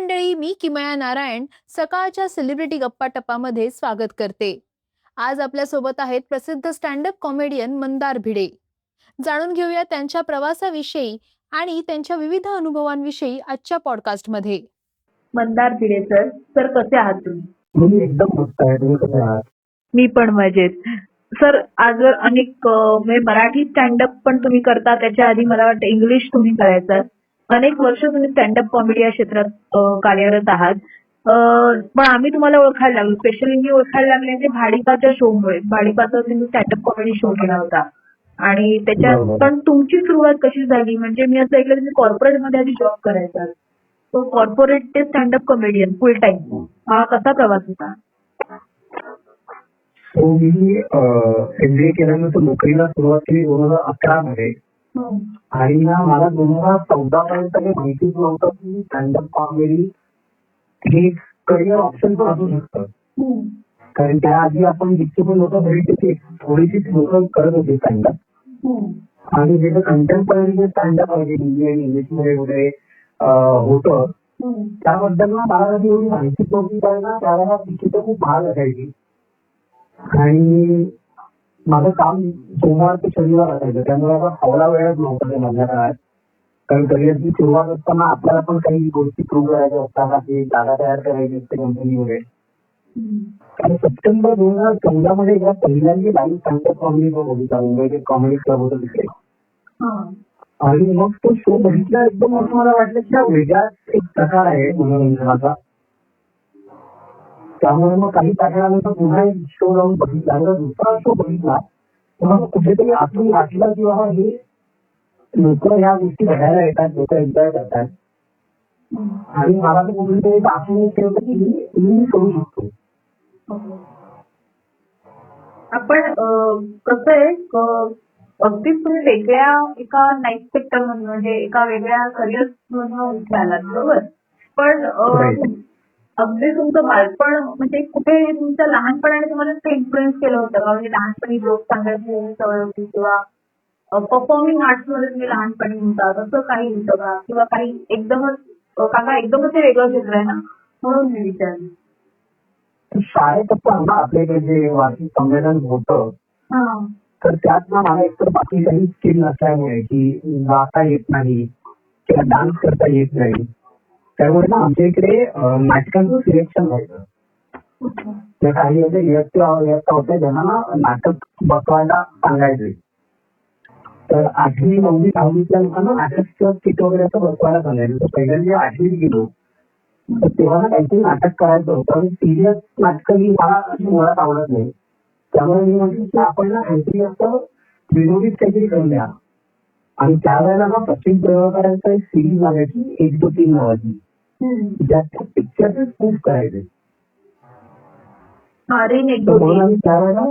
मंडळी, मी किमया नारायण सकाळच्या सेलिब्रिटी गप्पा टप्पामध्ये स्वागत करते. आज आपल्या सोबत आहेत प्रसिद्ध स्टँडअप कॉमेडियन मंदार भिडे. जाणून घेऊया त्यांच्या प्रवासाविषयी आणि त्यांच्या विविध अनुभवांविषयी आजच्या पॉडकास्टमध्ये. मंदार भिडे सर, कसे आहात तुम्ही? मी एकदम मस्त आहे. तुम्ही कसे आहात? मी पण मजेत. सर, आज अनेक मराठी स्टँडअप पण तुम्ही करता, त्याच्या आधी मला वाटतं इंग्लिश तुम्ही करायचं. अनेक वर्ष तुम्ही स्टँडअप कॉमेडी या क्षेत्रात कार्यरत आहात. पण आम्ही तुम्हाला ओळखायला लागलो, स्पेशली मी ओळखायला लागले ते भाडीपाच्या शो मुळे. भाडीपाचा तुम्ही स्टँडअप कॉमेडी शो केला होता आणि त्याच्यात बरोबर. पण तुमची सुरुवात कशी झाली? म्हणजे मी असं ऐकलं तुम्ही कॉर्पोरेट मध्ये आधी जॉब करायचा, तो कॉर्पोरेट ते स्टँडअप कॉमेडियन फुल टाइम, हा कसा प्रवास होता? सो मी MBA केल्यानंतर नोकरीला सुरुवात केली 2011 मध्ये. आणि ना मला 2014 पर्यंत काही माहितीच नव्हतं की स्टँडअप कॉमेडी हे करिअर ऑप्शन पण असू शकतं. कारण त्याआधी आपण जितके पण लोक बघितले थोडीशीच लोक करत होते स्टँडअप. आणि जे कंटेम्पररी जे स्टँडअप आहे हिंदी आणि इंग्लिश मध्ये वगैरे होतं, त्याबद्दल ना मला कधी एवढी माहितीच नव्हती. कारण ना त्यावेळेला तिकीट खूप महाग असायची आणि माझं काम सोमवार ते शनिवार असायचं, त्यामुळे आता फावला वेळच नव्हता ते माझ्या काळात. कारण करिअरची सुरुवात असताना आपल्याला पण काही गोष्टी प्रूव्ह करायच्या असतात, आपली जागा तयार करायची असते कंपनीमध्ये. आणि सप्टेंबर 2014 मध्ये एकदा पहिल्यांदा लाईव्ह स्टँडअप कॉमेडी शो बघितला, मुंबईत एक कॉमेडी क्लब होतं तिथे. आणि मग तो शो बघितला, एकदम असं मला वाटलं की हा वेगळाच एक प्रकार आहे मनोरंजनाचा. त्यामुळे मग काही तारखेनंतर पुन्हा एक शो जाऊन बघितला. दुसरा शो बघितला तेव्हा कुठेतरी आतून वाटलं की बाबा हे लोक या गोष्टी बघायला येतात, लोक एन्जॉय करतात. आणि मला तर कुठेतरी आठवण येते होतं की मी करू शकतो. आपण कसं आहे, अगदीच तुम्ही वेगळ्या एका लाईफ सेक्टर मधून, म्हणजे एका वेगळ्या करिअर मधून उठे आलात, बरोबर. पण अगदी तुमचं बालपण म्हणजे कुठे तुमच्या लहानपणाने तुम्हाला ते इन्फ्लुएन्स केलं होतं का? म्हणजे लहानपणी जोक सांगायची सवय होती किंवा परफॉर्मिंग आर्ट्स मध्ये तुम्ही लहानपणी होता, तसं काही होतं का? किंवा काही एकदमच काका एकदमच ते वेगळं क्षेत्र आहे ना, म्हणून मी विचारलं. शाळेत पण आपल्याकडे जे वार्षिक संमेलन होतं, तर त्यात ना मला एकतर बाकी काही स्किल नसल्यामुळे की गाता येत नाही किंवा डान्स करता येत नाही, त्यामुळे ना आमच्या इकडे नाटकांचं सिलेक्शन व्हायचं. त्या काही असे व्यक्ती होते ज्यांना ना नाटक बसवायला सांगायचे. तर 8वी 9वी 10वीच्या लोकांना नाटकचं किट वगैरे असं बसवायला सांगायचं. तर पहिल्यांदा 8वीत गेलो तर तेव्हा ना काहीतरी नाटक करायचं होतं आणि सिरियस नाटकं ही मला अशी मुळात आवडत नाही. त्यामुळे मी म्हटलं की आपण ना काहीतरी असं विनोदीत काहीतरी करून द्या. आणि त्यावेळेला ना सचिन प्रभाकरांचं एक सिरीज लागायची 1 2 3 नावाची, ज्यात पिक्चरचे स्कूप करायचे. म्हणून आम्ही त्यावेळेला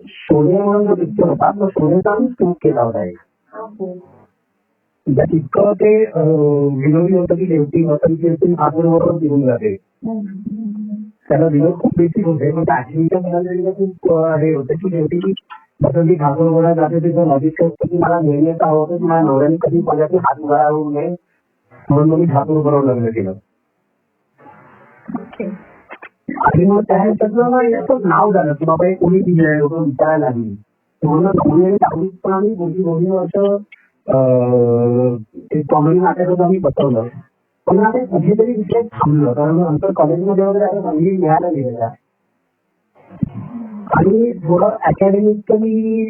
शोले म्हणून जो पिक्चर होता तो शोलेचा आम्ही स्कूप केला होता. ज्यात इतकं ते विनोदी होतं की शेवटी वसंत बरोबर घेऊन जाते. त्याला विनोद खूप बेसिक होते, पण आठवीच्या मुलांना खूप हे होतं की शेवटी वसंती ठाकूर बरोबर जाते. तिथं नदीत असतं की मला नेहमीच आवडतं की माझ्या नवऱ्याने कधी माझ्याशी हात उघडा होऊ नये, म्हणून मी ठाकूर बरोबर लग्न केलं. आणि मग त्याचं नाव झालं की बाबा एक कोणी दिलं, लोक विचारायला लागली. म्हणून पण आम्ही दोन्ही वर्ष कॉमेडी नाटक आम्ही बसवलं. पण आता कुठेतरी विषय थांबलं, कारण नंतर कॉलेजमध्ये वगैरे आता संगीत मिळायला गेलेला आणि थोडं अकॅडमिकली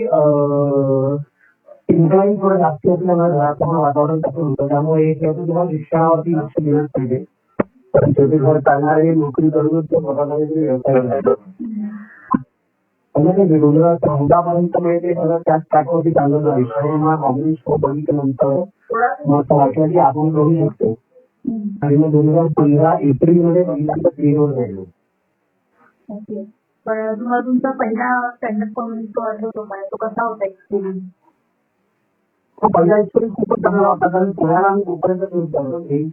इन्क्लाइन थोडं जास्त असल्यामुळे घराचं वातावरण तसं होतं. त्यामुळे तुम्हाला शिक्षणावरती लक्ष दिलंच पाहिजे. पण शेवटी घर चालणारे नोकरी करूनच ते स्वतःचा व्यवसाय करतो. पर्यंत मिळते सगळं त्याच ट्रॅकवरती चालत झाली. मला कॉमेडी शो बघितल्यानंतर मग वाटलं की आपण करू शकतो. आणि मग 2015 एप्रिल मध्ये पहिल्यांदा स्क्रीनवर राहिलो. तुम्हाला तुमचा पहिला स्टँडअप कॉमेडी शो आठवतो का? तो कसा होता एक्सपिरियन्स? तो पहिला एक्सपिरियन्स खूपच चांगला होता, कारण पुण्याला आम्ही तोपर्यंत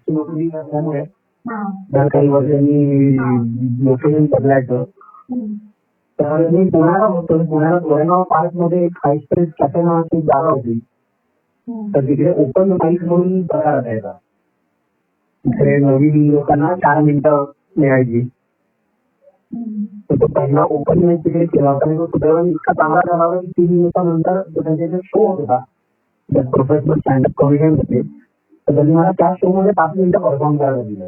नोकरी असल्यामुळे दर काही वर्षांनी लोकेशन बदलायचं. तर मी पुण्याला होतो. पुण्याला गोरेगाव पार्क मध्ये एक हायस्प्रेस कॅफे नावाची जागा होती. तर तिकडे ओपन माईक म्हणून प्रकार असायचा. इथे नवीन लोकांना 4 मिनिटं मिळायची. तर तो पहिला ओपन मॅच तिकडे केला होता आणि तो सुदैवाने इतका चांगला झाला होता की 3 दिवसानंतर त्यांचे जे शो होता त्यात प्रोफेशनल स्टँडअप कॉमेडियन होते तर त्यांनी मला त्या शो मध्ये 5 मिनिटं परफॉर्म करायला दिलं.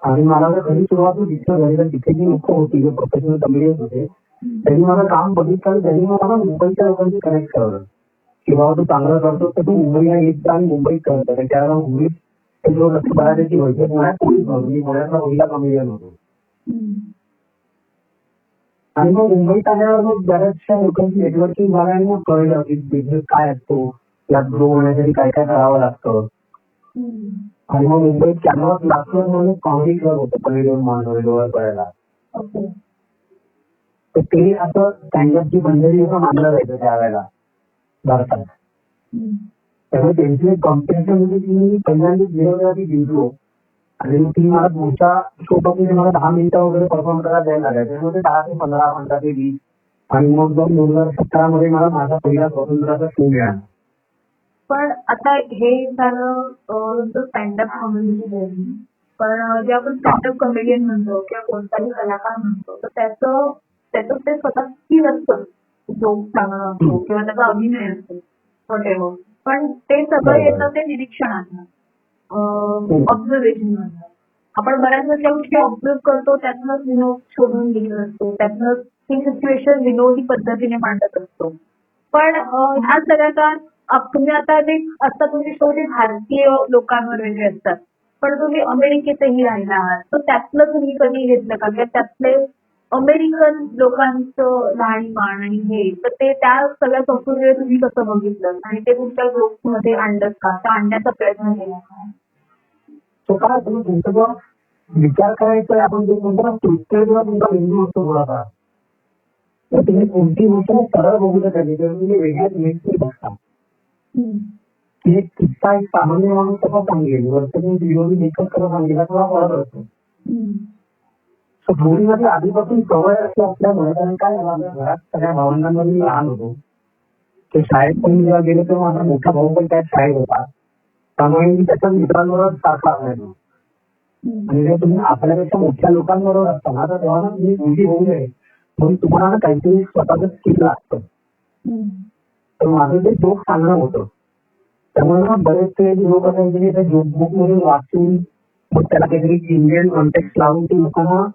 आणि मला जर घरी सुरुवात दिसलं घरी तर तिथे जी लोक होती जे प्रोफेशनल कॉमेडियन होते त्यांनी माझं काम बघितलं आणि त्यांनी मला मुंबईच्या लोकांशी कनेक्ट करवलं की बाबा तू चांगलं करतो तर तू मुंबईला येत जा आणि मुंबईत करतो. त्यावेळेला मुंबईत ते लोक असं बऱ्यापैकी व्हायचे. पुण्यात कोणीच नव्हतं. मी पुण्यातला पहिला कॉमेडियन होतो. आणि मग मुंबईत आल्यावर मग बऱ्याचशा लोकांची नेटवर्किंग झाली आणि मग कळलं की बिझनेस काय असतो यात ग्रो होण्यासाठी काय काय करावं लागतं. आणि मग मुंबईत कॅनव्हास लागतं म्हणून कॉमेडी क्लब होतं कॉमेडियन म्हणून लोअर करायला. तर ते असं स्टँडअपची बंधरी असं मानलं जायचं त्यावेळेला भारतात. त्यामुळे त्यांची कॉम्पिटिशन होती ती मी पहिल्यांदाच वेळोवेळी जिंकलो आणि ती मला पुढच्या शोमध्ये मला 10 मिनिटं वगैरे परफॉर्म करायला द्यायला लागायचं. त्यामुळे 10 ते 15, 15 ते 20 आणि मग 2017 मध्ये मला माझा पहिला स्वातंत्र्याचा शो मिळाला. पण आता हे झालं स्टँडअप कॉमेडी. पण जे आपण स्टँडअप कॉमेडियन म्हणतो किंवा कोणताही कलाकार म्हणतो तर त्याचं ते स्वतः स्किल असतं. जोक सांगणं असतो किंवा त्याचा अभिनय असतो वॉटेव्हर. पण ते सगळं येतं ते निरीक्षणात ऑब्झर्वेशन म्हणतात. आपण बऱ्याच वेळेस गोष्टी ऑब्झर्व करतो त्यातनंच विनोद शोधून घेत असतो. त्यातनंच ती सिच्युएशन विनोदी पद्धतीने मांडत असतो. पण ह्या सगळ्या तुम्ही आता जे असतात तुमचे शो ते भारतीय लोकांवर वेगळे असतात. पण तुम्ही अमेरिकेतही राहिला आहात तर त्यातलं तुम्ही कधी घेतलं का किंवा त्यातले अमेरिकन लोकांचं राहणीमान आणि हे तर ते त्या सगळ्या संस्कृतीला तुम्ही कसं बघितलं आणि ते तुमच्या ग्रुप मध्ये आणलं का आणण्याचा प्रयत्न केला का? तो काय तुम्ही तुमचा जो विचार करायचा आपण जे म्हणतो तुमचा बिंदू असतो थोडासा तर तुम्ही कोणती गोष्ट सरळ बघू शकता तुम्ही वेगळ्याच नेटची बघता की एक किस्सा एक सामान्य माणूस कसा सांगेल वरती विरोधी लेखक कसा सांगेल थोडा फरक असतो. मुलीमध्ये आधीपासून सवय असते असल्यामुळे कारण काय झालं घरात सगळ्या भावंडांमध्ये मी लहान होतो. ते शाळेत पण जेव्हा गेलो तेव्हा माझा मोठा भाऊ पण त्यात शाळेत होता. त्यामुळे मी त्याच्या मित्रांबरोबर सारखा असायचो. आणि जर तुम्ही आपल्यापेक्षा मोठ्या लोकांबरोबर असताना तर तेव्हा ना तुम्ही मुली होऊ नये म्हणून तुम्हाला काहीतरी स्वतःच स्किल लागतं. तर माझं ते जोक सांगणं होतं. त्यामुळे मग बरेचसे लोक असायचे त्या जोक बुक मधून वाचून मग त्याला काहीतरी इंडियन कॉन्टेक्स्ट लावून ते लोकांना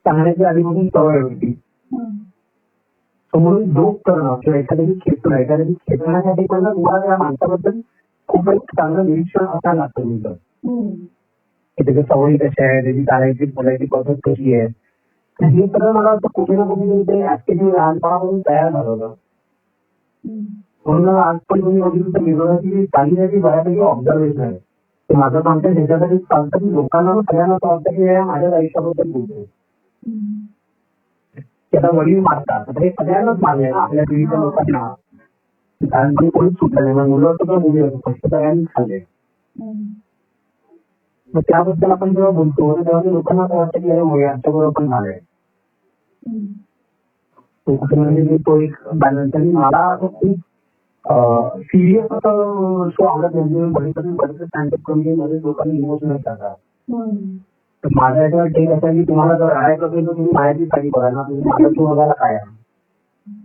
सांगण्याची आधीपासून सवय होती. म्हणून जोक करणं किंवा एखाद्याची खेचण्यासाठी पण तुम्हाला त्या माणसाबद्दल खूप एक चांगलं निरीक्षण असायला लागतं तुमचं की त्याच्या सवयी कशा आहे त्याची चालायची बोलायची पद्धत कशी आहे. हे सगळं मला वाटतं कुठे ना कुठे ते ऍक्टिव्ह लहानपणापासून तयार झालं होतं. म्हणून आज पण तुम्ही बघितलं तर विरोधाची चालण्याची बऱ्यापैकी ऑब्झर्वेशन आहे. माझं कॉन्टेंट ह्याच्यासाठी चालतं की लोकांना सगळ्यांना असं वाटतं की माझ्या आयुष्याबद्दल बोलतो. त्याला वडील मारतात हे सगळ्यांनाच मारले आपल्या पिढीच्या लोकांना कारण ते कोणीच सुटलं नाही. मग मुलं सुद्धा मुली होते फक्त सगळ्यांनीच खाल्ले. मग त्याबद्दल आपण जेव्हा बोलतो तेव्हा लोकांना असं वाटतं की अरे आमच्याबरोबर पण झालंय. तो एक बॅलन्स आणि मला खूप सिरियस असं शो आवडत नाही. बरेच स्टँडअप कॉमेडी मध्ये लोकांनी इमोशनल करतात. माझ्या याच्यावर टेक असा की तुम्हाला जर राहायचं असेल तर तुम्ही बाहेरची साडी बघा ना तुम्ही माझा शो बघायला काय आहे.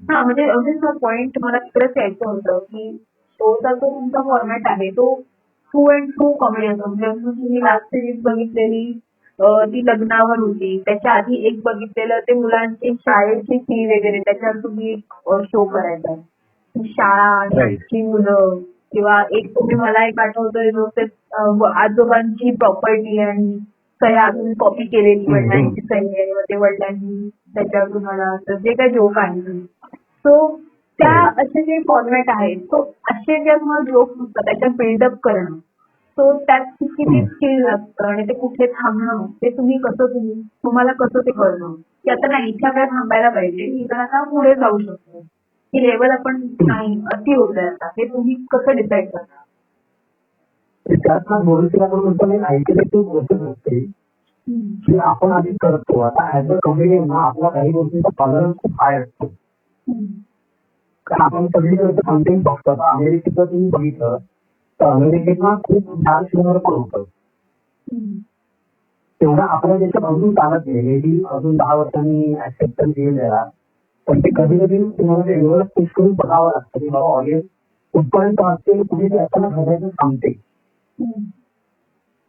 हा म्हणजे अगदीच पॉइंट मला तिकडेच यायचं होतं की शोचा जो तुमचा फॉर्मॅट आहे तो ट्रू अँड ट्रू कॉमेडी असतो. म्हणजे तुम्ही लास्ट सिरीज बघितलेली ती लग्नावर होती. त्याच्या आधी एक बघितलेलं ते मुलांची शाळेची फी वगैरे त्याच्यावर तुम्ही शो करायचा. शाळा आणि मुलं किंवा एक तुम्ही मला एक आठवतं आजोबांची प्रॉपर्टी आणि सह्या तुम्ही कॉपी केलेली वडिलांची सही आहे ते वडिलांनी त्याच्यावर तुम्हाला जे काही जोक आहे सो त्या असे जे फॉर्मॅट आहेत तो असे जे तुम्हाला जोक असतात त्याच्यात बिल्डअप करणं सो त्यात किती स्किल लागतं आणि ते कुठे थांबणं ते तुम्हाला कसं ते कळणं की आता नाही इथल्या वेळा थांबायला पाहिजे इथं आता पुढे जाऊ शकतो ही लेवल आपण नाही अति होत आहे आता हे तुम्ही कसं डिसाईड करता. त्यात भविष्यात आपण म्हणतो ऐकण्याची गोष्ट असते की आपण आधी करतो. आता ऍज अ कॉमेडियन आपला काही गोष्टींचा टॉलरन्स खूप हाय असतो. कारण आपण सगळीकडे कॉन्टेंट बघतो. अमेरिकेचं तुम्ही बघितलं तर अमेरिकेतला खूप डार्क ह्युमर पण होतं. तेवढा आपल्या देशात अजून चालत नाही. मे बी अजून 10 वर्षांनी ऍक्सेप्टन्स येईल त्याला. पण ते कधी कधी तुम्हाला ते एवढं पुश करून बघावं लागतं की बाबा ऑडियन्स कुठपर्यंत वाचते, कुठे ते अचानक हसायचं थांबते.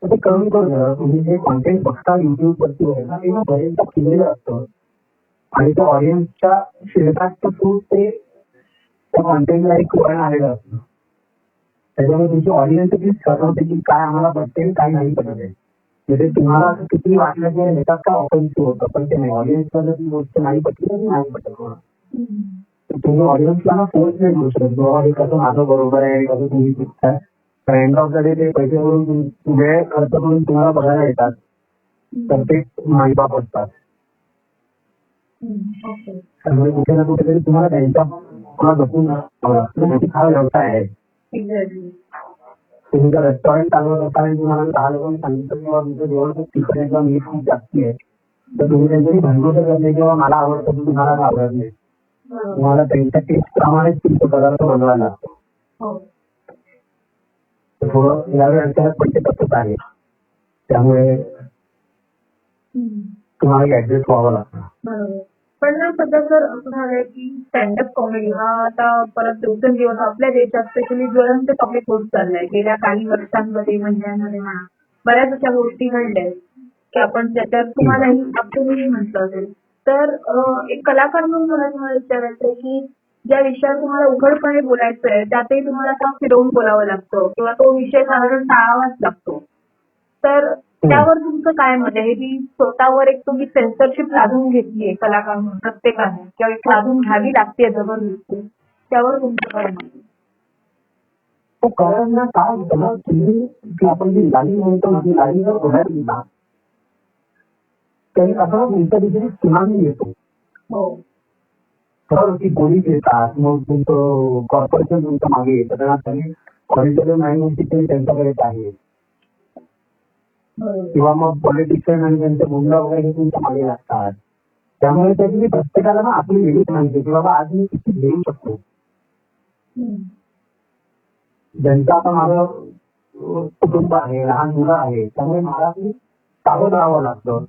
तर ते कमी करून तुम्ही जे कॉन्टेंट बघता युट्यूब वरती वगैरे ना, ते ना बरेचदा केलेलं असतं आणि त्या ऑडियन्सच्या फीडबॅकच्या थ्रू ते त्या कॉन्टेंटला एक वळण आलेलं असतं. त्याच्यामुळे तुमची ऑडियन्स ठरवते की काय आम्हाला पटते काय नाही पटत आहे. म्हणजे तुम्हाला असं किती वाटलं की ह्याच्यात काय ऑफेन्सिव्ह होतं, पण ते नाही. ऑडियन्सला जर ती गोष्ट नाही पटली तर ती नाही पटत होणार. तर तुम्ही ऑडियन्सला ना फोर्स नाही करू शकत बाबा हे कसं माझं बरोबर आहे, कसं तुम्ही चुकताय. एंड ऑफ द डे ते पैसे भरून वेळ खर्च करून तुम्हाला बघायला येतात, तर ते माईबाप असतात. त्यामुळे कुठे ना कुठेतरी तुम्हाला त्यांच्या तुम्हाला जपून राहावं लागतं. हा व्यवसाय आहे. तुम्ही जर रेस्टॉरंट चालवत असाल आणि तुम्हाला 10 लोकांनी सांगितलं किंवा तुमचं जेवण खूप तिखट आहे किंवा मीठ खूप जास्ती आहे, तर तुम्ही त्यांच्याशी भांडू शकत नाही किंवा मला आवडतं तर तुम्हाला आवडत नाही. तुम्हाला त्यांच्या टेस्ट प्रमाणेच तुमचा पदार्थ बनवायला लागतो. थोडं या व्यवसायात पण ते तसंच आहे. त्यामुळे तुम्हाला ऍडजस्ट व्हावं लागतं. पण ना सध्या जर असं झालंय की स्टँडअप कॉमेडी हा आता परत दिवसेंदिवस आपल्या देशात स्पेशली ज्वलंत टॉपिक होत चाललाय. गेल्या काही वर्षांमध्ये महिन्यांमध्ये म्हणा बऱ्याच अशा गोष्टी घडल्या की आपण त्याच्यात तुम्हालाही आपणही म्हटलं असेल. तर एक कलाकार म्हणून मला तुम्हाला विचारायचं की ज्या विषयावर तुम्हाला उघडपणे बोलायचं आहे त्यातही तुम्हाला का फिरवून बोलावं लागतं किंवा तो विषय साधारण टाळावाच लागतो. तर त्यावर तुमचं काय मत आहे की स्वतःवर एक तुम्ही सेन्सरशिप लादून घेतलीये कलाकार म्हणून प्रत्येकाने किंवा एक लादून घ्यावी लागते जबरदस्ती, त्यावर तुमचं काय मत आहे? तो कारण ना काय होतं ना, तुम्ही आपण जी लाईन म्हणतो ना ती लाईन जर ओढायली ना तरी असं तुमच्या दिशेने सुनामी येतो. तर ती पोलीस येतात, मग तुमचं कॉर्पोरेशन तुमच्या मागे येतं. कारण त्यांनी ऑडिटोरियम नाही त्यांच्याकडे आहे किंवा मग पॉलिटिशियन आणि त्यांचे मुलं वगैरे तुमच्या मागे लागतात. त्यामुळे त्यांनी प्रत्येकाला ना आपली वेगळी सांगते की बाबा आज मी किती घेऊ शकतो. ज्यांचं आता माझं कुटुंब आहे, लहान मुलं आहे, त्यामुळे मला ती सावध राहावं लागतं.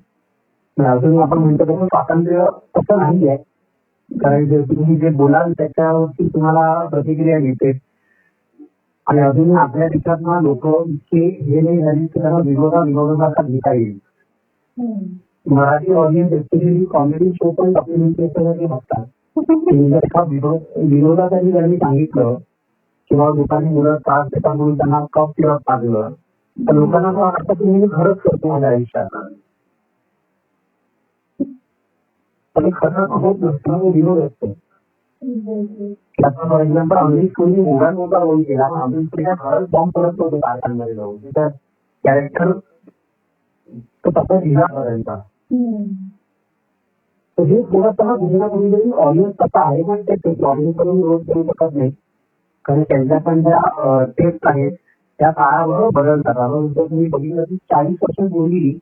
अजून आपण म्हणतो तसं स्वातंत्र्य तसं नाही आहे. कारण जे तुम्ही जे बोलाल त्याच्यावरती तुम्हाला प्रतिक्रिया मिळते. आणि अजून आपल्या देशात ना लोक इतके हे नाही झाली की त्यांना विनोदासारखा घेता येईल. Marathi audience especially comedy show पण डॉक्युमेंटरी बघतात. विनोदासाठी त्यांनी सांगितलं किंवा लोकांनी मुलं त्रास देतात म्हणून त्यांना कप किंवा पाजलं तर लोकांना असं वाटतं की मी खरंच करतो माझ्या आयुष्यात. पण खरं होत नसतं, विनोद असतो. फॉर एक्झाम्पल अमरीश पुरी मोठा रोल केला, अमरीश पुरीला खरंच बॉम्ब पडत होतो कारखान्यामध्ये जाऊन. त्याचा कॅरेक्टर तो तसा लिहिला त्यांचा. हे बोलताना कुठे ना कुठेतरी ऑडियन्स तसा आहे, पण ते ऑडियन्स कडून रोज करू शकत नाही. कारण त्यांच्या पण ज्या टेस्ट आहेत त्या काळाबरोबर बदलतात. जर तुम्ही बघितलं की 40 वर्षांपूर्वी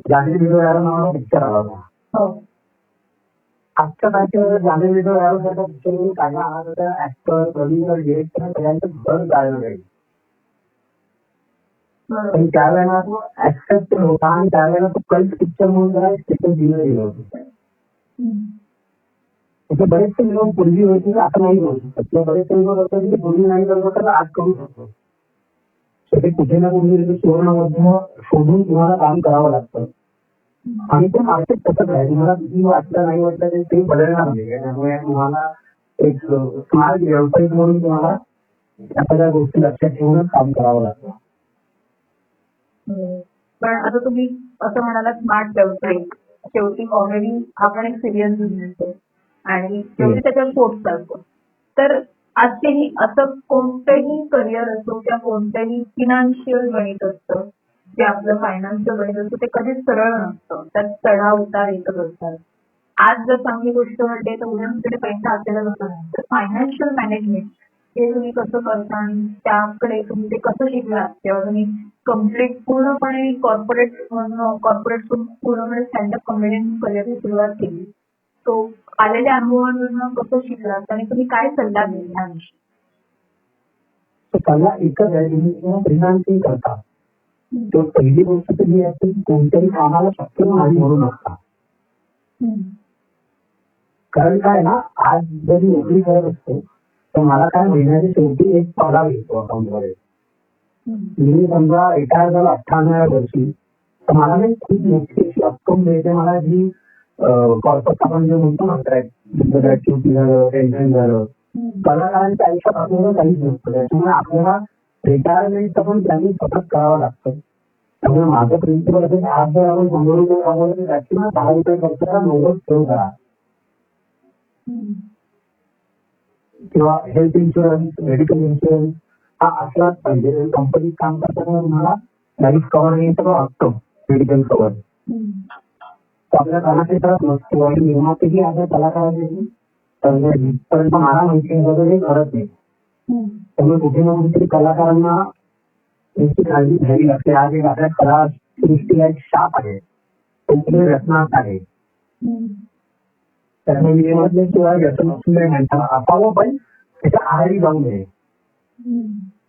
जाने भिडो यारो नावाचा पिक्चर आला होता. आजच्या तारखेला जाने भिडो यारो सारखा पिक्चर काढला आला तर ऍक्टर, प्रोड्युसर, डिरेक्टर सगळ्यांचं घर जायला जाईल. पण त्यावेळेला तो ऍक्सेप्ट होता आणि त्यावेळेला तो कल्ट पिक्चर म्हणून त्याला स्टेटस दिलं गेलं होतं. त्याचे बरेचसे लोक पूर्वी होते आता नाही करू शकत. बरेचसे लोक असतात की पूर्वी नाही करू शकत आज करू शकतो. ते कुठे ना कुठे सुवर्णमध्य शोधून तुम्हाला काम करावं लागतं. आणि ते मार्केट तसंच आहे. तुम्हाला किती वाटलं नाही वाटलं ते बदलणार नाही. त्यामुळे तुम्हाला एक स्मार्ट व्यावसायिक म्हणून तुम्हाला त्या सगळ्या गोष्टी लक्षात ठेवूनच काम करावं लागतं. पण आता तुम्ही असं म्हणाला स्मार्ट व्यावसायिक, शेवटी कॉमेडी हा पण एक सिरियस बिझनेस आहे आणि शेवटी त्याच्यावर पोट चालतो. तर आजही असं कोणतंही करिअर असो किंवा कोणतंही फिनान्शियल गणित असतं जे आपलं फायनान्शियल गणित असतं ते कधीच सरळ नसतं. त्यात चढाव उतार येतच असतात. आज जर चांगली गोष्ट घडते तर उद्या तुमच्याकडे पैसा असेलच असं नाही. तर फायनान्शियल मॅनेजमेंट हे तुम्ही कसं करता आणि त्याकडे तुम्ही ते कसं शिकलात तेव्हा तुम्ही कम्प्लीट पूर्णपणे कॉर्पोरेटतून पूर्णपणे स्टँडअप कॉमेडियन करिअरची सुरुवात केली. तो आलेल्या अनुभवांवरून कसं शिकलात आणि तुम्ही काय सल्ला दिला याविषयी? तर त्याला एकच आहे, तुम्ही फ्रीलान्सिंग करता तर पहिली गोष्ट तर ही असते की कोणत्याही कामाला शक्य नाही म्हणू नसता. कारण काय ना, आज जरी नोकरी करत असतो तर मला काय महिन्याच्या शेवटी एक पगार येतो अकाउंटमध्ये. मी समजा रिटायर झाला 98व्या वर्षी तर मला नाही खूप मोठी अशी रक्कम मिळते. मला जी कॉर्पोरेट आपण जे म्हणतो ना, ग्रॅच्युटी झालं, पेन्शन झालं, कलाकारांच्या आयुष्यात आपल्याला काहीच नसतं. त्याच्यामुळे आपल्याला रिटायरमेंट पण त्यांनी सतत करावं लागतं. त्यामुळे माझं प्रिन्सिपल असेल, आज जर आपण 100 रुपये कमवले तर त्याची 10 रुपये खर्च करा, 90 सेव्ह करा. किंवा हेल्थ इन्शुरन्स, मेडिकल इन्शुरन्स हा असलाच पाहिजे. कंपनीत काम करताना तुम्हाला लाईफ कव्हर हे सगळं असतं, मेडिकल कव्हर. आपल्या कलाक्षेत्रात नसतो आणि निर्मातेही आपल्या कलाकारांची जिथपर्यंत मला माहिती हे करत नाही. त्यामुळे कुठे ना कुठेतरी कलाकारांना त्यांची काळजी घ्यावी लागते. आज एक आपल्या कला सृष्टीला एक शाप आहे, त्यांची रचना आहे. त्यामुळे मी म्हणत नाही किंवा व्यसन असावं, पण त्याच्या आहारी जाऊ नये.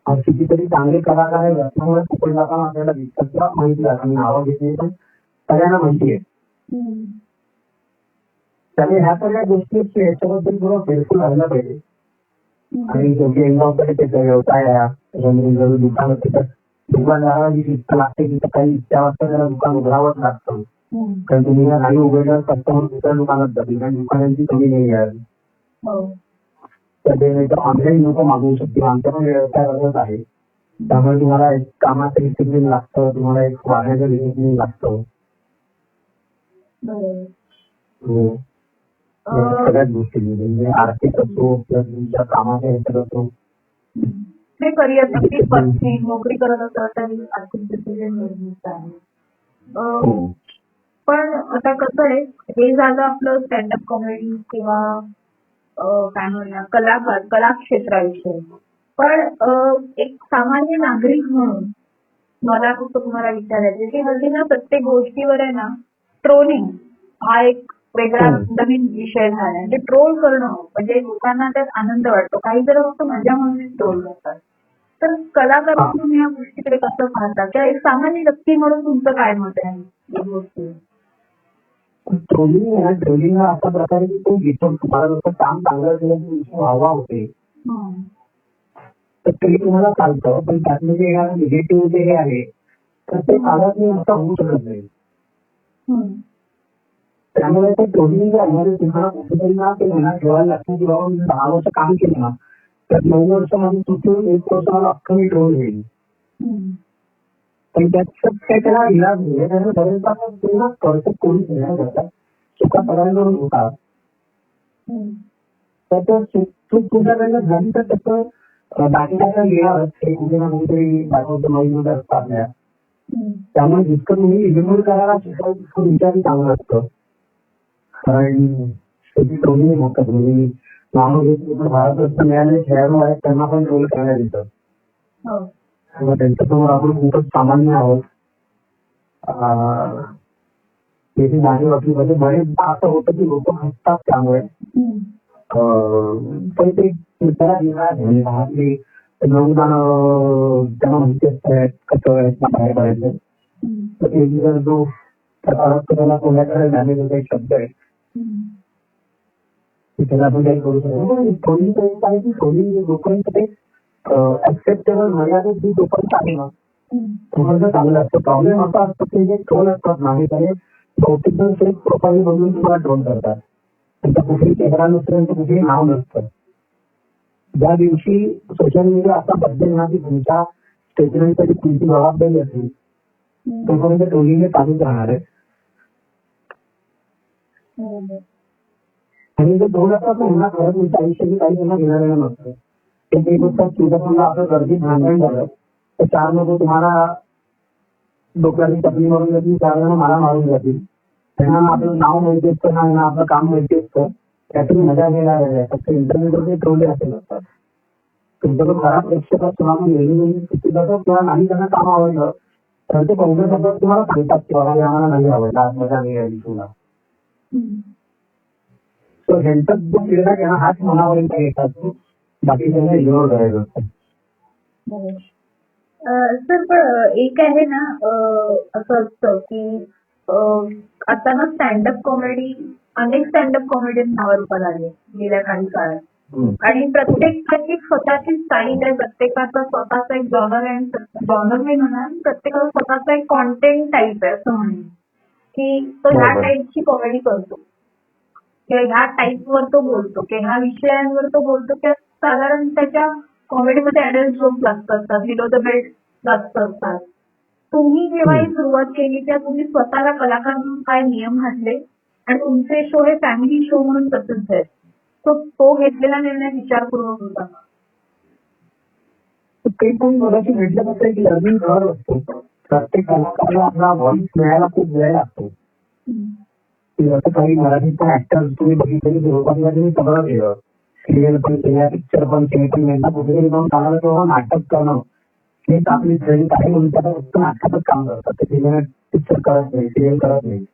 कितीतरी चांगले कलाकार आहे रचनामुळे फुकट जाताना आपल्याला दिसतात किंवा माहिती जातात. मी नावं घेतली पण सगळ्यांना माहिती आहे. त्यामुळे ह्या सगळ्या गोष्टी याच्याबद्दल थोडं केअरफुल राहिलं पाहिजे. आणि शेवटी एंगावकडे त्याचा व्यवसाय आहे, दुकान दुकानदाराला जी शिस्त लागते की सकाळी इतक्या वाजता त्याला दुकान उघडावंच लागतं. कारण तुम्ही नाही उघडल्यावर कस्टमर दुसऱ्या दुकानात जातील कारण दुकानांची कमी नाही आहे. तर ऑनलाईन लोक मागवू शकतील. आमचा पण व्यवसाय असंच आहे. त्यामुळे तुम्हाला एक कामाचं डिसिप्लिन लागतं, तुम्हाला एक वागण्याचं डिसिप्लिन लागतं. सगळ्याच गोष्टी म्हणजे आर्थिक असो प्लस तुमच्या कामाच्या ह्याच्यात असो. हे करिअर नोकरी करत असतात तरी आर्थिक डिसिप्लिन गरजेचं आहे. पण आता कसं आहे, हे झालं आपलं स्टँडअप कॉमेडी किंवा काय म्हणूया कला क्षेत्राविषयी. पण एक सामान्य नागरिक म्हणून मला फक्त तुम्हाला विचारायचं की हल्ली ना प्रत्येक गोष्टीवर आहे ना ट्रोलिंग हा एक वेगळा नवीन विषय झाला. म्हणजे ट्रोल करणं म्हणजे लोकांना त्यात आनंद वाटतो. काही जर फक्त मजा म्हणून ट्रोल करतात. तर कलाकार म्हणून या गोष्टीकडे कसं पाहतात किंवा एक सामान्य व्यक्ती म्हणून तुमचं काय मत आहे या गोष्टी? ट्रोलिंग हा अशा प्रकारे की तो घेतो तुम्हाला जसं काम चांगलं केलं की वाहवा होते तर ते तुम्हाला चालतं. पण त्यातलं जे येणारं निगेटिव्ह जे हे आहे तर ते काळात असं होऊ शकत नाही. त्यामुळे ते ट्रोलिंग जे आहे तुम्हाला कुठेतरी ना ते मनात ठेवायला लागतं की बाबा मी 10 वर्ष काम केलं ना तर 9 वर्षामध्ये चुकून 1 वर्ष मला अख्खं मी ट्रोल होईल. पण त्यात काय त्याला इलाज नाही. त्याला परफेक्ट कोणीच नाही करतात. चुका सगळ्यांकडून होतात. तर चूक तुमच्याकडनं झाली तर त्याचं बाकीच्या लिहावं हे कुठे ना कुठेतरी दाखवतं माहिती असतं आपल्या. त्यामुळे जितकं तुम्ही इग्नोर करायला शिकाल तितकं विचारही चांगलं असतं. कारण शेवटी ट्रोलिंग होतात. म्हणजे नाव भारत मिळालेले खेळाडू आहेत त्यांना पण ट्रोल करण्यात येतं. त्यांच्यासमोर आपण खूपच सामान्य आहोत. त्याची जाणीव आपली म्हणजे बरेचदा असं होतं की लोक हसतात त्यामुळे. पण ते घरातली 9 जण त्यांना माहिती असतात कसं बाहेर पडायचं. तर एक जर जो त्याला कोणाकडे जाण्याचा एक शब्द आहे त्याला आपण काही करू शकतो. ट्रोलिंग लोकांचं ते ऍक्सेप्टेबल मर्यादेत जी लोकांचं आहे ना तुम्हाला चांगलं असतं. प्रॉब्लेम असा असतो की जे ट्रोल असतात नाही त्याने बहुतेक जण फेक प्रोफाईल बनवून तुम्हाला ट्रोल करतात. त्यांचा कुठेही चेहरा नसतो, त्यांचं कुठेही नाव नसतं. ज्या दिवशी सोशल मीडिया असा बदलेल ना की तुमच्या स्टेटमेंटसाठी तुमची जबाबदारी असेल तोपर्यंत ट्रोलिंग हे चालूच राहणार आहे. आणि जे ट्रोल असतात ना खरंच तुमच्या आयुष्याची काही त्यांना घेणाऱ्या नसतं. ते गोष्ट तुझं समजा असं गर्दीत भांडण झालं तर 4 लोक तुम्हाला डोक्याची चपली मारून जातील, 4 जण मला मारून जातील. त्यांना आपलं नाव माहिती असतं ना आपलं काम माहिती असतं. त्यातून मजा घेणार आहे. फक्त इंटरनेटवर ट्रोल असेल असतात. तुमच्याकडे खराब प्रेक्षक असतो किंवा नाही त्यांना काम आवडलं तर ते काँग्रेस तुम्हाला सांगतात की बाबा आम्हाला नाही आवडलं, आज मजा नाही आली तुला. सो ह्यांचा जो फीडबॅक आहे ना हाच मनापर्यंत येतात. बाकी त्यांना इग्नोर करायचं असतं. बरोबर. सर पण एक आहे ना, असं असतं की आता ना स्टँडअप कॉमेडी, अनेक स्टँडअप कॉमेडियन नावारूपास आले गेल्या काही काळात. आणि प्रत्येकाची स्वतःची स्टाईल आहे, प्रत्येकाचा स्वतःचा एक जॉनर आहे, जॉनर नाही म्हणा, प्रत्येकाचा स्वतःचा एक कॉन्टेंट टाईप आहे असं म्हणेन, की तो ह्या बरोबर. टाईपची कॉमेडी करतो किंवा ह्या टाईपवर तो बोलतो किंवा ह्या विषयांवर तो बोलतो, त्या साधारण त्याच्या कॉमेडीमध्ये ऍडल्ट जोक जास्त असतात, बिलो द बेल्ट जास्त असतात. तुम्ही जेव्हा ही सुरुवात केली तेव्हा तुम्ही स्वतःला कलाकार म्हणून काय नियम घातले आणि तुमचे शो हे फॅमिली शो म्हणून प्रसिद्ध आहेत, तो घेतलेला निर्णय विचारपूर्वक होता का? ते पण मगाशी म्हटलं कसं की लर्निंग कर्व असतो. प्रत्येक कलाकाराला आपला व्हॉइस मिळायला खूप वेळ लागतो. जसं काही मराठीचा ऍक्टर तुम्ही बघितले की सुरुवातीला तुम्ही सगळं केलं, सिरियल पण केल्या, पिक्चर पण केले, पण यांना कुठेतरी जाऊन चांगलं किंवा नाटक करणं हेच आपली ट्रेनिंग काही म्हणतात फक्त नाटकातच काम करतात, ते सिनेमा पिक्चर करत नाही, सिरियल करत नाही.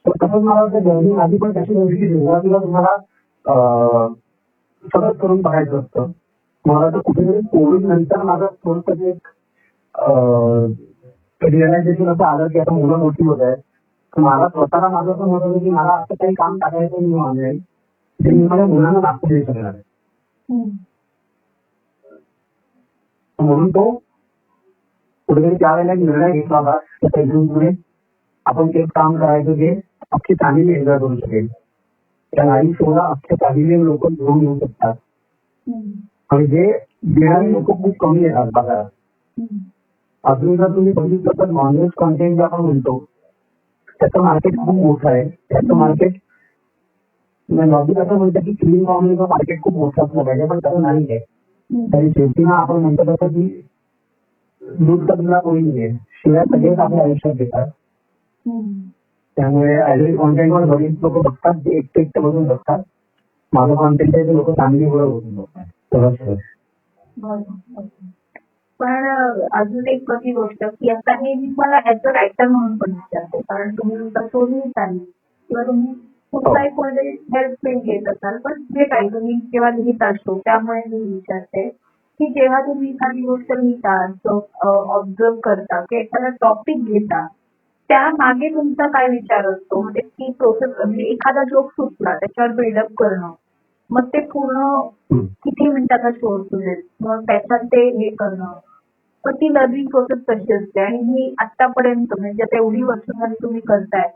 तर तसंच मला वाटतं जर्नी आधी पण कशी होती की सुरुवातीला तुम्हाला सगळं करून बघायचं असतं. मला वाटतं कुठेतरी कोविड नंतर माझं थोडंसं एक रिअलायझेशन असं आलं की आता मुलं मोठी होत आहेत. मला स्वतःला माझं असं होत होतं की मला असं काही काम टाकायचं मी ऑनलाईन जे मी माझ्या मुलांना दाखवू देऊ शकणार आहे. म्हणून तो कुठेतरी त्यावेळेला एक निर्णय घेतला होता फेसबुकमुळे आपण ते काम करायचं जे अख्खी फॅमिली एन्जॉय करू शकेल. त्या लाईव्ह शोला अख्ख्या फॅमिली लोक घेऊन येऊ शकतात आणि जे येणारी लोक खूप कमी येतात बाजारात. अजून जर तुम्ही बघितलं तर नॉनव्हेज कॉन्टेंट जे आपण म्हणतो त्याचं मार्केट खूप मोठं आहे. त्याचं मार्केट लॉजिक असं म्हणतं की क्लीन कॉमेडीचं मार्केट खूप मोठं असलं पाहिजे, पण तसं नाही आहे. तरी शेवटी ना आपण म्हणतो तसं की दूध कधीला कोणी नाही, शिवाय सगळेच आपल्या आयुष्यात घेतात. त्यामुळे ऍडल्ट कॉन्टेंटवर बरीच लोक बघतात, जे एकटे एकटे बघून बघतात. माझं कॉन्टेंट आहे ते लोक चांगली ओळख बघून बघतात. पण अजून एक कशी गोष्ट की आता हे मी मला ऍज अ रायटर म्हणून पण विचारते, कारण तुम्ही तुमचा शोधून चालली किंवा तुम्ही कुठलाही कोणतरी हेल्प फील्ड घेत असाल, पण जे काही तुम्ही जेव्हा लिहित असतो त्यामुळे मी विचारते की जेव्हा तुम्ही एखादी गोष्ट लिहिता, ऑब्झर्व करता किंवा एखादा टॉपिक घेता, त्या मागे तुमचा काय विचार असतो, म्हणजे ती प्रोसेस, म्हणजे एखादा जोक सुचला त्याच्यावर बिल्डअप करणं, मग ते पूर्ण किती मिनिटाचा शो असू देत, मग त्याच्यात ते हे करणं, पण ती लर्निंग प्रोसेस कशी असते आणि ही आतापर्यंत म्हणजे आता एवढी वर्ष झाली तुम्ही करताय,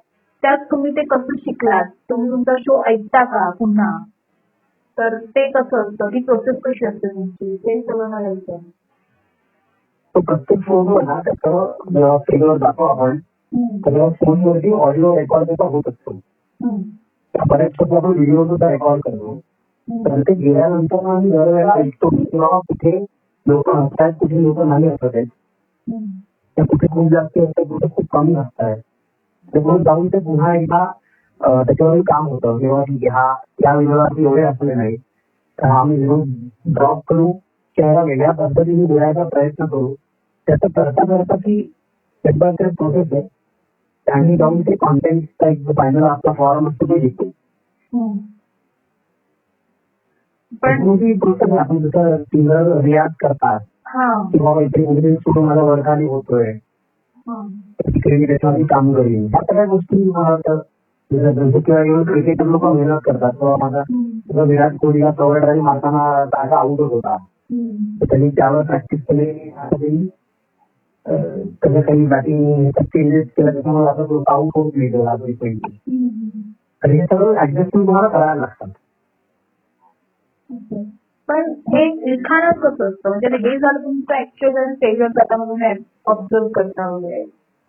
त्यात तुम्ही ते कसं शिकलात, तुम्ही तुमचा शो ऐकता का पुन्हा, तर ते कसं असतं, ती प्रोसेस कशी असते तुमची, ते सगळं मला विचार. तो प्रत्येक शो जो आहे ना त्याचं जेव्हा ट्रेलर जातो आपण तेव्हा फोनवरती ऑडिओ रेकॉर्ड त्याचा होत असतो. बऱ्याच आपण व्हिडिओ सुद्धा रेकॉर्ड करतो. तर ते गेल्यानंतर आम्ही दरवेळेला ऐकतो की बाबा कुठे लोक हसतायत, कुठे लोक नाही हसत आहेत, कुठे खूप जास्त असतात, कुठे खूप कमी हसतायत. त्यामुळे जाऊन ते पुन्हा एकदा त्याच्यावर काम होतं किंवा या व्हिडिओवरती एवढे हसले नाही तर आम्ही व्हिडिओ ड्रॉप करू किंवा वेगळ्या पद्धतीने बोलायचा प्रयत्न करू. त्याचं करता करता की स्टेप बाय स्टेप प्रोसेस आहे. त्यांनी जाऊन ते कॉन्टेंटचा एक फायनल आपला फॉर्म असतो तो घेतो. प्रोसेस आपण जसं सिंगर रियाज करतात किंवा काहीतरी सुरू माझा वर्गाने होतोय तिकडे मी त्याच्यावरती काम करीन, ह्या सगळ्या गोष्टी मला वाटतं किंवा क्रिकेटर लोक मेहनत करतात किंवा माझा विराट कोहलीला कव्हर ड्राईव्ह मारताना जागा आउटच होता, त्यांनी त्यावर प्रॅक्टिस केली, त्याच्या काही बॅटिंग चेंजेस केला त्याच्यामुळे आता तो आउट होत नाही. तर हे सगळं ऍडजस्टमेंट तुम्हाला करायला लागतात. पण हे लिखाणात कसं असतं, म्हणजे हे झालं तुमचं ऍक्च्युअल स्टेजवर जाताना तुम्ही ऑब्झर्व करता वगैरे,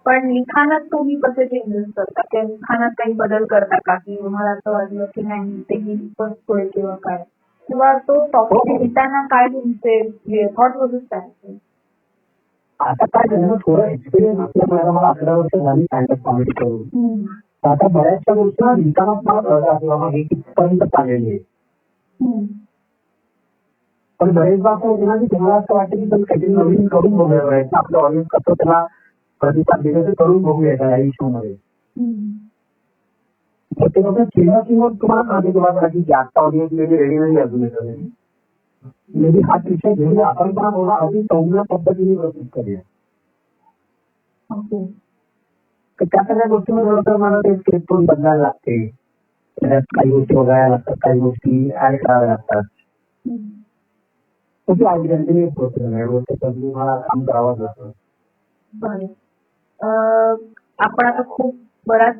पण लिखाणात तुम्ही कसे चेंजेस करता, त्या लिखाणात काही बदल करता का, की तुम्हाला असं वाटलं की नाही ते मी बसतोय किंवा काय, किंवा तो टॉपिक लिहिताना काय तुमचे थॉट प्रोसेस काय? आता काय झालं, थोडं एक्सपिरियन्स असल्यामुळे मला 11 वर्ष झाली स्टँडअप कॉमेडी करून. आता बऱ्याचशा गोष्टी लिहिताना मला कळतात बाबा हे कितपर्यंत चाललेली आहे. पण बरेचदा असं होते ना की तुम्हाला असं वाटतं की तुम्ही काहीतरी नवीन करून बघूया, आपलं ऑडियन्स कसं त्याला प्रतिसाद दिलं ते करून बघूया या इश्यू मध्ये. ते कसं केलं की मग तुम्हाला कळते तुम्हाला की आता ऑडियन्स रेडी नाही अजून. म्हणजे हा विषय घेऊन आपण पण थोडा अधिक सौम्य पद्धतीने प्रस्तुत करूया. तर त्या सगळ्या गोष्टींमध्ये मला ते स्क्रिप्ट बदलायला लागते. त्याच्यात काही गोष्टी बघायला लागतात, काही गोष्टी ऍड कराव्या लागतात. तशी आयडिया प्रोसेस आहे, मला काम करावंच लागतं. आपण आता खूप बराच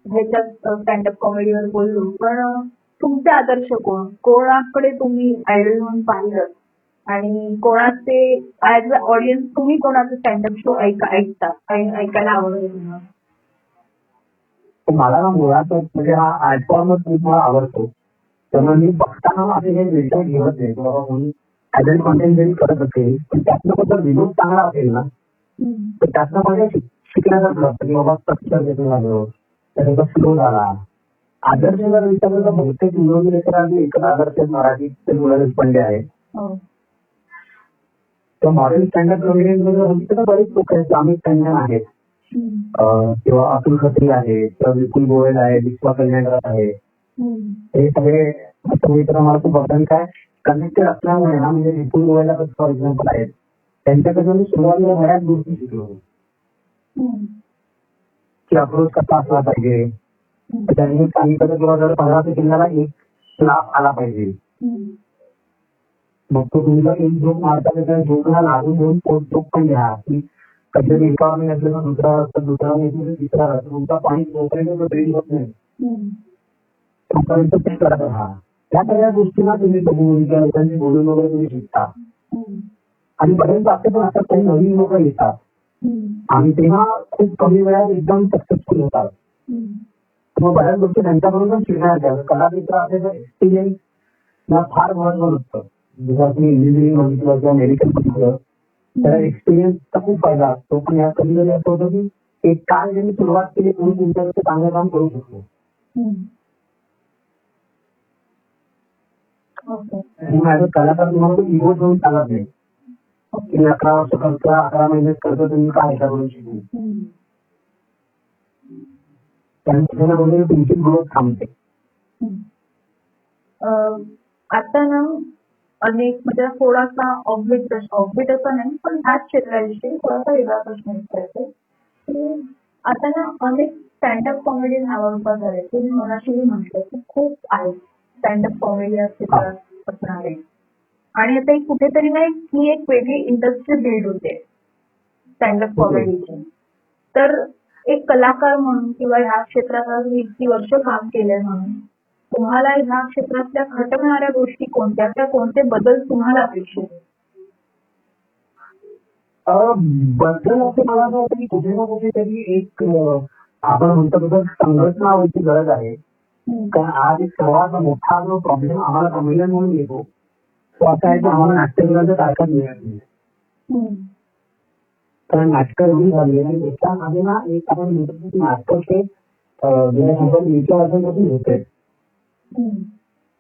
ह्याच्यात स्टँडअप कॉमेडीवर बोललो, पण तुमचे आदर्श कोण, कोणाकडे तुम्ही आयडल म्हणून पाहिलं आणि कोणाचे ऍज अ ऑडियन्स तुम्ही कोणाचे स्टँडअप शो ऐकायला आवडतं तुम्हाला? मला ना मुळात म्हणजे हा आर्ट फॉर्मच मला आवडतो. त्यामुळे मी बघताना माझे हे विषय घेत नाही बाबा म्हणून ऍडल्ट कॉन्टेंट जरी करत असेल पण त्यातनं जर विनोद चांगला असेल ना तर त्यातनं माझ्या शिकण्यासारखं असतं की बाबा स्ट्रक्चर कसं झालं, त्याचा फ्लो झाला. आदर्श जर विचारलं तर बहुतेक विनोदी लेखकांनी एकच आदर्श मराठीत ते मुला देशपांडे आहे. तर मॉडर्न स्टँडअप कॉमेडियन बरेच लोक आहेत, अमित टंडन आहेत किंवा अतुल खत्री आहे किंवा विपुल गोयल आहे, विश्वा कल्याणकर आहे. हे सगळे मित्र मला खूप बघताना काय कनेक्टेड असल्यामुळे ना, म्हणजे विपुल गोयला फॉर एक्झाम्पल आहेत, त्यांच्याकडे मी सुरुवातीला बऱ्याच गोष्टी शिकलो की अप्रोच कसा असला पाहिजे. त्यांनी सांगितलं किंवा जर 15 सेकंदाला एक लाभ आला पाहिजे, मग तो तुमचा एक जोक मारता त्या जोकला लागून घेऊन जोक पण घ्या की कधी एका असलेला दुसरा असतो, दुसरा तिसरा असतो, तुमचा पाणी जोपर्यंत ट्रेन होत नाही तोपर्यंत ते करत राहा. त्या सगळ्या गोष्टींना तुम्ही बघून त्या लोकांनी बोलून वगैरे तुम्ही शिकता. आणि बरेच बाकी पण असतात काही नवीन लोक येतात आणि तेव्हा खूप कमी वेळात एकदम सक्सेसफुल होतात. मग बऱ्याच गोष्टी त्यांच्याकडून शिकण्याच्या कलाचित्र असेल तर एक्सपिरियन्स फार महत्व नसतं. जसं तुम्ही इंजिनिअरिंग बघितलं किंवा मेडिकल बघितलं तर एक्सपिरियन्सचा खूप फायदा असतो. पण या कधी कधी असं होतं की एक काळ ज्यांनी सुरुवात केली तुम्ही तुमच्याकडे चांगलं काम करू शकतो. माझं कलाकार तुम्हाला इगो ठेवून चालत नाही की 11 वर्ष करतो, 11 महिने करतो, तुम्ही काय करून शिकू. त्यांच्यामध्ये तुमची ग्रोथ थांबते. आता ना अनेक म्हणजे थोडासा ऑफबीट असं नाही पण ह्याच क्षेत्राविषयी थोडासा वेगळा प्रश्न विचारते की आता ना अनेक स्टँडअप कॉमेडी नावारूपास झाले. तुम्ही मनाशीही म्हटलं की खूप आहे स्टँडअप कॉमेडी या क्षेत्रात असणारे आणि आता एक कुठेतरी ना ही एक वेगळी इंडस्ट्री बिल्ड होते स्टँडअप कॉमेडीची. तर एक कलाकार म्हणून किंवा ह्या क्षेत्रात इतकी वर्ष काम केलंय म्हणून तुम्हाला ह्या क्षेत्रातल्या खटकणाऱ्या गोष्टी कोणत्या, त्या कोणते बदल तुम्हाला अपेक्षित? बदल असं मला असं वाटतं की कुठे ना कुठेतरी एक आपण म्हणतो तसं संघटना व्हायची गरज आहे. कारण आज एक सर्वात मोठा जो प्रॉब्लेम आम्हाला कॉमेडियन म्हणून येतो तो असा आहे की आम्हाला नाट्यगृहाचं तारखाच मिळत नाही. कारण नाटकं एवढी झाली आणि त्याच्यामध्ये ना एक आपण म्हणतो की नाटक ते गेल्या 120 वर्षांपासून होते.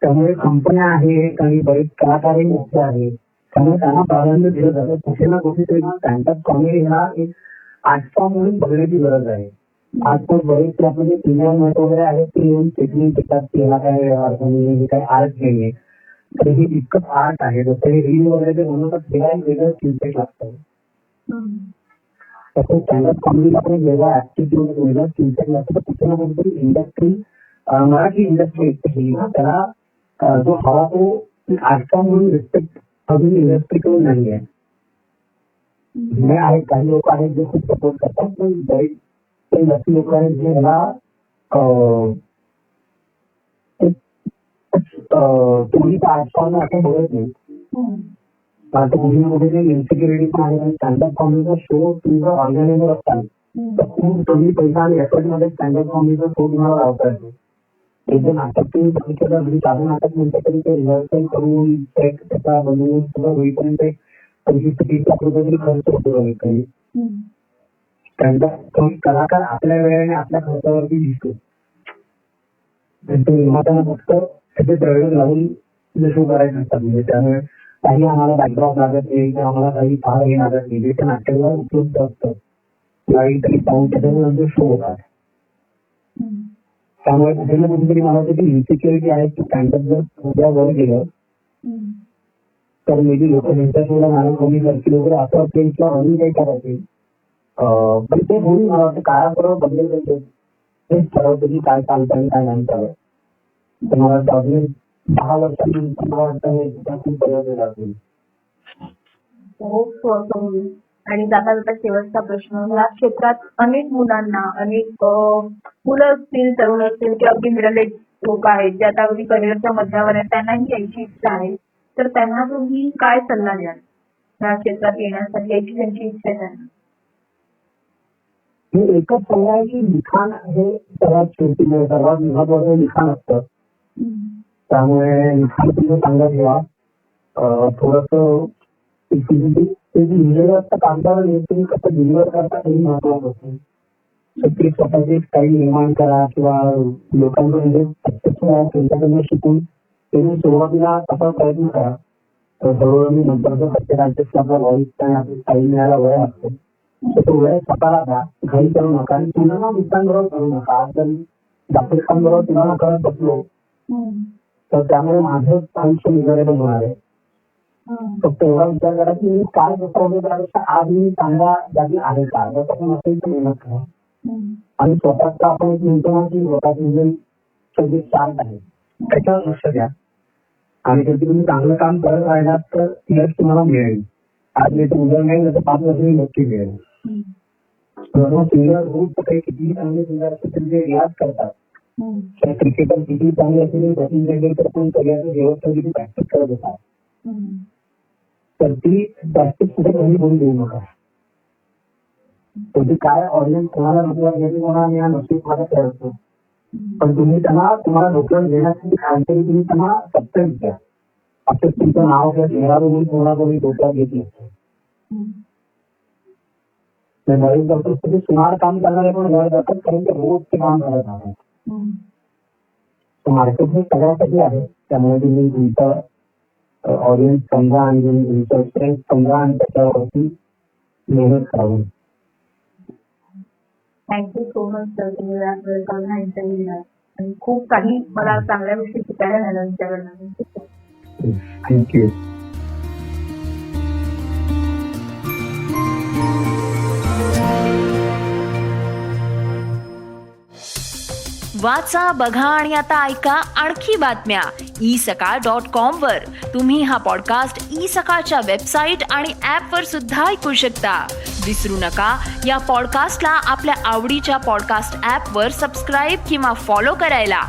त्यामुळे कंपन्या आहेत आणि बरेच कलाकारही मोठे आहेत, त्यामुळे त्यांना प्राधान्य दिलं जातं. कुठे ना कुठेतरी स्टँडअप कॉमेडी हा एक आर्ट फॉर्म म्हणून बघण्याची गरज आहे. आज तर बरेचसे आपले सिनियर नट वगैरे आहेत ते येऊन टेक्निक देतात की याला काय अर्थ नाही, काही आर्ट नाहीये. तर हे इतकंच आर्ट आहे. जसं हे रील वगैरे ते बनवतात त्याला एक वेगळं स्किलसेट लागतं. तसं स्टँडअप कॉमेडीला पण एक वेगळा ऍप्टिट्यूड वेगळा स्किलसेट लागतं. तर कुठे ना कुठेतरी इंडस्ट्री मराठी इंडस्ट्री त्याला जो हवा तो आर्ट फॉर्म म्हणून रिस्पेक्ट अजून इंडस्ट्री कडून नाही आहे. आहेत काही लोक आहेत जे खूप सपोर्ट करतात पण बरेच लकी लोक आहेत जे ह्याला तुम्ही आर्ट फॉर्म असं बघत नाही. कुठे ना कुठे इन्सिक्युरिटी पण आहे आणि स्टँडअप कॉमेडीचा शो तुमचा ऑर्गनायझर असतात तर तुम्ही पैसा आणि एफर्ट मध्ये स्टँडअप कॉमेडीचा शो तुम्हाला लावता येतो. एक जर नाटक तुम्ही बघितलं तरी साधं नाटक म्हणतं तरी ते रिहर्सल करून त्याचा बनवून सगळं होईपर्यंत 25-30 लाख रुपये तरी खर्च होतो काही. स्टँडअप कलाकार आपल्या वेळेने आपल्या खर्चावरती दिसतो. निर्मात्यांना फक्त त्याचे प्रयोग लावून शो करायचे असतात. म्हणजे त्यामुळे काही आम्हाला बॅकड्रॉप लागत नाही किंवा आम्हाला काही फार हे लागत नाही. जे नाट्यगृहात उपलब्ध असतं लाईट आणि साऊंड त्याच्यानंतर शो होतात. त्यामुळे कुठे ना कुठेतरी मला वाटतं की इन्सिक्युरिटी आहे की स्टँडअप जर उद्या वर गेलं तर मे बी लोक त्यांच्यासोबत मॅनेज कमी करतील वगैरे असं असेल किंवा अजून काही करायचे. पण ते होईल मला वाटतं काळाबरोबर बदलेल तेच ठरवतं की काय चालतं आणि काय नाही चालत. तर मला वाटतं अजून 10 वर्षांनंतर मला वाटतं हे खूप बदललेलं असेल. खूप असं होईल. आणि जाता जाता शेवटचा प्रश्न, या क्षेत्रात अनेक मुलांना अनेक मुलं असतील, तरुण असतील किंवा अगदी मिडल एज लोक आहेत जे आता अगदी करिअरच्या मध्यावर आहेत, त्यांनाही यायची इच्छा आहे, तर त्यांना तुम्ही काय सल्ला द्याल या क्षेत्रात येण्यासाठी, याची त्यांची इच्छा आहे त्यांना? हे एकच सल्ला आहे की लिखाण हे सर्वात महत्वाचं लिखाण असतं. त्यामुळे लिखाण तुम्ही चांगलं ठेवा. थोडंसं लिहिलेलं असतं कागदावर तुम्ही कसं डिलिव्हर करता हे महत्वाचं असतं. तर स्वतःची स्टाईल निर्माण करा किंवा लोकांकडे त्यांच्याकडनं शिकून तुम्ही सुरुवातीला तसा प्रयत्न करा. तर हळूहळू मी नंतर प्रत्येकाचे आपला व्हॉइस आपली स्टाईल मिळायला वेळ लागतो. तो वेळ स्वतःला द्या, घरी करू नका आणि तुलना मित्रांबरोबर करू नका. आज जर जागतिकांबरोबर तुलना करत बसलो तर त्यामुळे माझं आयुष्य निगडीत होणार आहे. फक्त एवढा विचार करा की मी काय बसवलं त्यापेक्षा आज मी चांगल्या जागी आहे का, जसं असेल तर मेहनत करा. आणि स्वतःचा आपण एक म्हणतो ना की स्वतःची शांत आहे त्याच्यावर लक्ष द्या. आणि जर तुम्ही चांगलं काम करत राहिलात तर यश तुम्हाला मिळेल. आज मी उद्या नाही तर 5 वर्ष नक्की मिळेल. सिंगर ग्रुप काही कितीही चांगले सिंगर असतील तरी जे रियाज करतात, क्रिकेटर किती चांगले असेल सचिन तेंडुलकर पण सगळ्यांचं शेवटचं किती प्रॅक्टिस करत होता, तर ती प्रॅक्टिस कुठे कमी होऊन देऊ नका. शेवटी काय ऑडियन्स कोणाला नको कोणाला या नक्कीच मला कळतो, पण तुम्ही तुम्हाला डोक्यावर घेण्यासाठी काहीतरी तुम्ही त्यांना सत्य द्या. असं तुमचं नाव किंवा चेहरा बघून कोणाकोणी डोक्यात घेत नसतं. नवीन डॉक्टर सुमार काम करणारे पण घर जातात कारण ते रोज ते काम करत आहेत. मार्केट हे सगळ्यासाठी आहे. त्यामुळे तुम्ही तुमचं ऑडियन्स समजा आणि तुम्ही तुमचं स्ट्रेंथ समजा आणि त्याच्यावरती मेहनत करावी. थँक्यू सो मच सर, तुम्ही इंटरव्ह्यू दिला आणि खूप काही मला चांगल्या गोष्टी शिकायला मिळाल्या तुमच्याकडनं. थँक्यू. वाचा, बघा आणि आता ऐका आणखी बातम्या isakal.com वर. तुम्ही हा पॉडकास्ट सकाळच्या वेबसाईट आणि ऍपवर सुद्धा ऐकू शकता. विसरू नका या पॉडकास्टला आपल्या आवडीच्या पॉडकास्ट ऍपवर सबस्क्राईब किंवा फॉलो करायला.